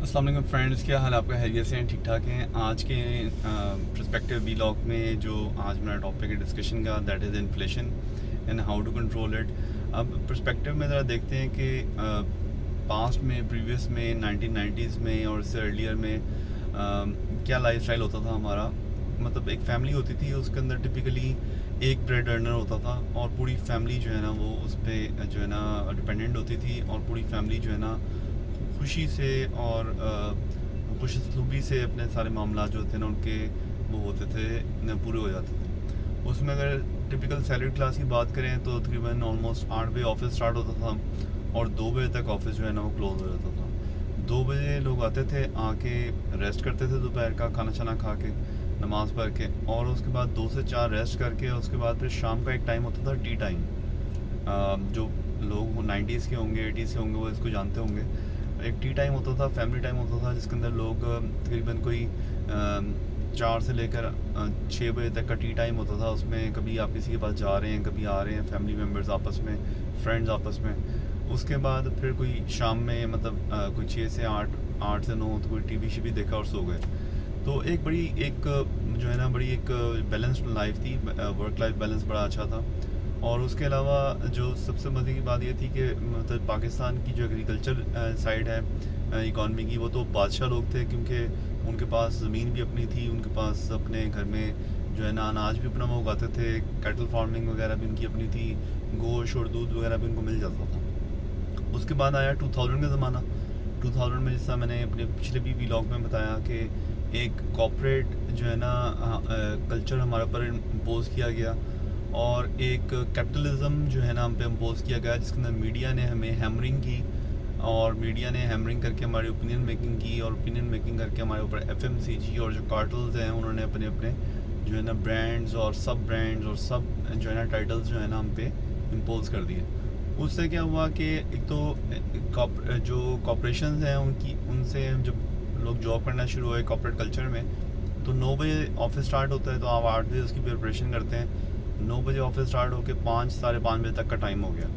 अस्सलाम वालेकुम फ्रेंड्स, क्या हाल आपका? खैरियत से हैं? ठीक ठाक हैं? आज के पर्सपेक्टिव व्लॉग में जो आज मेरा टॉपिक है डिस्कशन का, that is inflation and how to control it. अब पर्सपेक्टिव में ज़रा देखते हैं कि पास्ट में, प्रीवियस में, 1990s में और इससे अर्लियर में क्या लाइफस्टाइल होता था हमारा। मतलब एक फैमिली होती थी, उसके अंदर टिपिकली एक ब्रेड अर्नर होता था और पूरी फैमिली जो है ना वो उस पर जो है ना डिपेंडेंट होती थी, और पूरी फैमिली जो है ना खुशी से और खुश असलूबी से अपने सारे मामला जो थे ना उनके वो होते थे न पूरे हो जाते थे। उसमें अगर टिपिकल सैलरी क्लास की बात करें तो तकरीबन ऑलमोस्ट 8 बजे ऑफिस स्टार्ट होता था और 2 बजे तक ऑफिस जो है ना वो क्लोज हो जाता था। 2 बजे लोग आते थे, आके रेस्ट करते थे दोपहर का खाना छाना खा के, नमाज़ पढ़ के, और उसके बाद 2 से 4 रेस्ट करके उसके बाद फिर शाम का एक टाइम होता था टी टाइम। जो लोग 90s के होंगे, 80s के होंगे, वो इसको जानते होंगे। एक टी टाइम होता था, फैमिली टाइम होता था, जिसके अंदर लोग तकरीबन कोई 4 से लेकर 6 बजे तक का टी टाइम होता था। उसमें कभी आप किसी के पास जा रहे हैं, कभी आ रहे हैं, फैमिली मेम्बर्स आपस में, फ्रेंड्स आपस में। उसके बाद फिर कोई शाम में मतलब कोई 6 से 8 से 9 तो कोई टीवी शीवी देखा और सो गए। तो एक बड़ी एक जो है ना बड़ी एक बैलेंस्ड लाइफ थी, वर्क लाइफ बैलेंस बड़ा अच्छा था। और उसके अलावा जो सबसे मज़े की बात ये थी कि मतलब पाकिस्तान की जो एग्रीकल्चर साइड है इकॉनमी की, वो तो बादशाह लोग थे, क्योंकि उनके पास ज़मीन भी अपनी थी, उनके पास अपने घर में जो है ना अनाज भी अपना वो उगाते थे, कैटल फार्मिंग वगैरह भी उनकी अपनी थी, गोश्त और दूध वगैरह भी उनको मिल जाता था। उसके बाद आया 2000 का ज़माना। 2000 में जैसा मैंने अपने पिछले भी व्लॉग में बताया कि एक कॉर्पोरेट जो है ना कल्चर हमारे ऊपर इम्पोज किया गया, और एक कैपिटलिज्म जो है ना हम पे इम्पोज किया गया, जिसके अंदर मीडिया ने हमें हैमरिंग की, और मीडिया ने हैमरिंग करके हमारी ओपिनियन मेकिंग की, और ओपिनियन मेकिंग करके हमारे ऊपर FMCG और जो कार्टल्स हैं उन्होंने अपने अपने जो है ना ब्रांड्स और सब ब्रांड्स और सब जो है ना टाइटल्स जो है ना हम पे इम्पोज कर दिए। उससे क्या हुआ कि एक तो जो कॉर्पोरेशन हैं उनसे जब लोग जॉब करना शुरू हुए कॉर्पोरेट कल्चर में, तो 9 बजे ऑफिस स्टार्ट होता है, तो आप 8 बजे उसकी प्रिपरेशन करते हैं। 9 बजे ऑफिस स्टार्ट होकर 5 साढ़े 5 बजे तक का टाइम हो गया,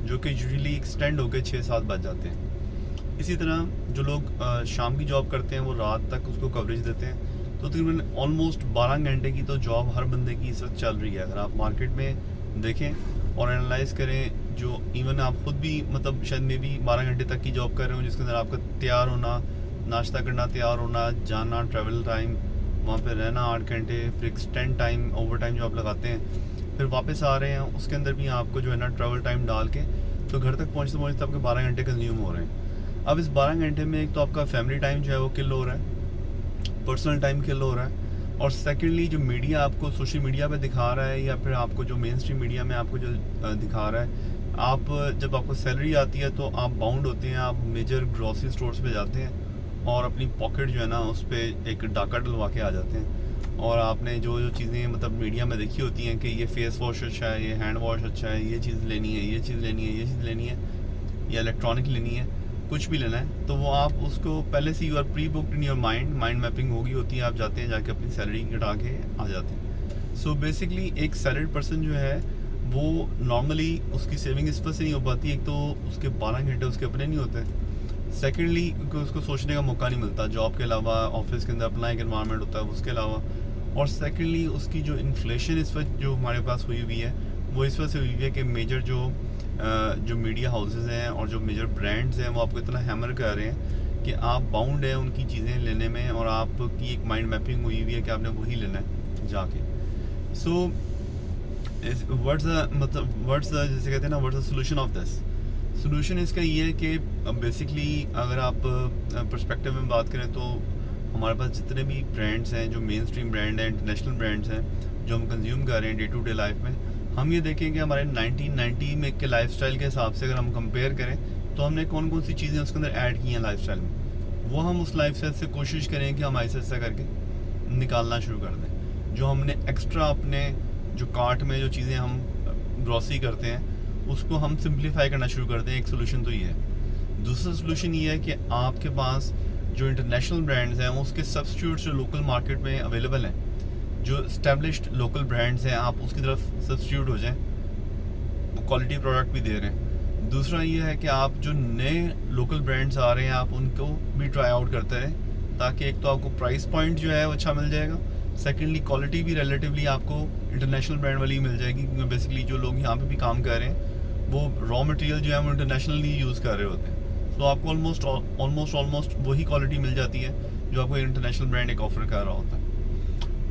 जो कि यूजुअली एक्सटेंड होकर 6-7 बज जाते हैं। इसी तरह जो लोग शाम की जॉब करते हैं वो रात तक उसको कवरेज देते हैं। तो तकरीबन ऑलमोस्ट 12 घंटे की तो जॉब हर बंदे की इस वक्त चल रही है। अगर आप मार्केट में देखें और एनालाइज करें, जो इवन आप खुद भी मतलब शायद में भी 12 घंटे तक की जॉब कर रहे हो, जिसके अंदर आपका तैयार होना, नाश्ता करना, तैयार होना, जाना, ट्रैवल टाइम, वहाँ पे रहना 8 घंटे, फिर एक्सटेंड टाइम, ओवर टाइम जो आप लगाते हैं, फिर वापस आ रहे हैं, उसके अंदर भी आपको जो है ना ट्रैवल टाइम डाल के तो घर तक पहुँचते पहुँचते आपके 12 घंटे कंज्यूम हो रहे हैं। अब इस 12 घंटे में एक तो आपका फैमिली टाइम जो है वो किल हो रहा है, पर्सनल टाइम किल हो रहा है, और सेकेंडली जो मीडिया आपको सोशल मीडिया पे दिखा रहा है, या फिर आपको जो मेन स्ट्रीम मीडिया में आपको जो दिखा रहा है, आप जब आपको सैलरी आती है तो आप बाउंड होते हैं, आप मेजर ग्रॉसरी स्टोर्स पे जाते हैं और अपनी पॉकेट जो है ना उस पर एक डाका डलवा के आ जाते हैं, और आपने जो जो चीज़ें मतलब मीडिया में देखी होती हैं कि ये फेस वॉश अच्छा है, ये हैंड वॉश अच्छा है, ये चीज़ लेनी है, ये चीज़ लेनी है, ये चीज़ लेनी है, या इलेक्ट्रॉनिक लेनी है, कुछ भी लेना है, तो वो आप उसको पहले से you are pre booked in your mind mapping होगी होती है, आप जाते हैं, जाके अपनी सैलरी घटा के आ जाते हैं। सो बेसिकली एक सैलरीड पर्सन जो है वो नॉर्मली उसकी सेविंग इस पर से नहीं हो पाती। एक तो उसके 12 घंटे उसके अपने नहीं होते, सेकेंडली क्योंकि उसको सोचने का मौका नहीं मिलता, जॉब के अलावा ऑफिस के अंदर अपना एक एनवायरनमेंट होता है उसके अलावा, और सेकेंडली उसकी जो इन्फ्लेशन इस वक्त जो हमारे पास हुई हुई है वो इस वजह से हुई हुई है कि मेजर जो मीडिया हाउसेस हैं और जो मेजर ब्रांड्स हैं वो आपको इतना हैमर कर रहे हैं कि आप बाउंड हैं उनकी चीज़ें लेने में, और आपकी एक माइंड मैपिंग हुई हुई है कि आपने वही लेना है जाके। सो व्हाट्स जैसे कहते हैं ना, what's the solution of this. Solution इसका ये है कि बेसिकली अगर आप पर्सपेक्टिव में बात करें तो हमारे पास जितने भी ब्रांड्स हैं, जो मेन स्ट्रीम ब्रांड हैं, इंटरनेशनल ब्रांड्स हैं, जो हम कंज्यूम कर रहे हैं डे टू डे लाइफ में, हम ये देखें कि हमारे 1990 में के लाइफस्टाइल के हिसाब से अगर हम कंपेयर करें तो हमने कौन कौन सी चीज़ें उसके अंदर ऐड की हैं लाइफस्टाइल में, वो हम उस लाइफस्टाइल से कोशिश करें कि हम ऐसा ऐसा करके निकालना शुरू कर दें। जो हमने एक्स्ट्रा अपने जो कार्ट में जो चीज़ें हम ग्रॉसरी करते हैं उसको हम सिंप्लीफाई करना शुरू कर दें। एक सोल्यूशन तो ये है। दूसरा सोल्यूशन ये है कि आपके पास जो इंटरनेशनल ब्रांड्स हैं उसके सब्स्टिट्यूट्स जो लोकल मार्केट में अवेलेबल हैं, जो इस्टेब्लिश्ड लोकल ब्रांड्स हैं, आप उसकी तरफ सब्स्टिट्यूट हो जाएं, वो क्वालिटी प्रोडक्ट भी दे रहे हैं। दूसरा ये है कि आप जो नए लोकल ब्रांड्स आ रहे हैं आप उनको भी ट्राई आउट करते रहें, ताकि एक तो आपको प्राइस पॉइंट जो है वो अच्छा मिल जाएगा, सेकेंडली क्वालिटी भी रिलेटिवली आपको इंटरनेशनल ब्रांड वाली मिल जाएगी, क्योंकि बेसिकली जो लोग यहाँ पे भी काम कर रहे हैं वो रॉ मटेरियल जो है वो इंटरनेशनली यूज़ कर रहे होते हैं, तो आपको ऑलमोस्ट वही क्वालिटी मिल जाती है जो आपको इंटरनेशनल ब्रांड एक ऑफर कर रहा होता है।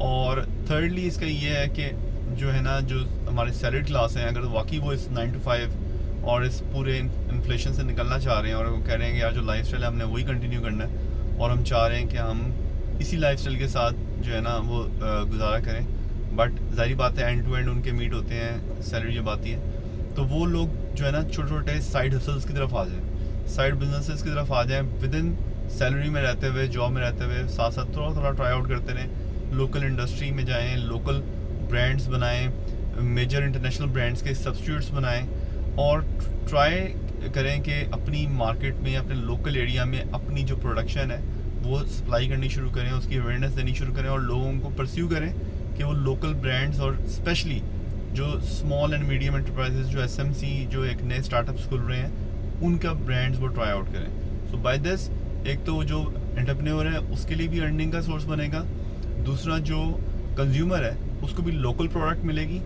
और थर्डली इसका ये है कि जो है ना, जो हमारे सैलरी क्लास हैं, अगर वाकई वो इस 9 to 5 और इस पूरे इन्फ्लेशन से निकलना चाह रहे हैं और वो कह रहे हैं कि यार जो लाइफस्टाइल है हमने वही कंटिन्यू करना है और हम चाह रहे हैं कि हम इसी लाइफस्टाइल के साथ जो है ना वो गुजारा करें, बट ज़ाहिर बात है एंड टू एंड उनके मीट होते हैं, सैलरी जब आती है तो वो लोग जो है ना छोटे छोटे साइड हसल्स की तरफ आ जाएँ, साइड बिजनेसेस की तरफ आ जाएँ, विद इन सैलरी में रहते हुए, जॉब में रहते हुए, साथ साथ थोड़ा थोड़ा ट्राई आउट करते रहें, लोकल इंडस्ट्री में जाएँ, लोकल ब्रांड्स बनाएं, मेजर इंटरनेशनल ब्रांड्स के सब्स्टिट्यूट्स बनाएं और ट्राई करें कि अपनी मार्केट में, अपने लोकल एरिया में अपनी जो प्रोडक्शन है वो सप्लाई करनी शुरू करें, उसकी अवेयरनेस देनी शुरू करें और लोगों को परस्यू करें कि वो लोकल ब्रांड्स और स्पेशली जो स्मॉल एंड मीडियम एंटरप्राइजेस, जो SMC, जो एक नए स्टार्टअप्स खुल रहे हैं, उनका ब्रांड्स वो ट्राई आउट करें। सो बाय दिस एक तो जो एंटरप्रेन्योर है उसके लिए भी अर्निंग का सोर्स बनेगा, दूसरा जो कंज्यूमर है उसको भी लोकल प्रोडक्ट मिलेगी,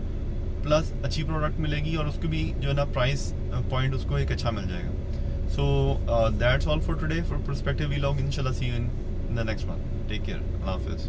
प्लस अच्छी प्रोडक्ट मिलेगी और उसको भी जो है ना प्राइस पॉइंट उसको एक अच्छा मिल जाएगा। So that's all for today for perspective vlog. इंशाल्लाह see you in the next one. Take care, अल्लाह हाफिज़।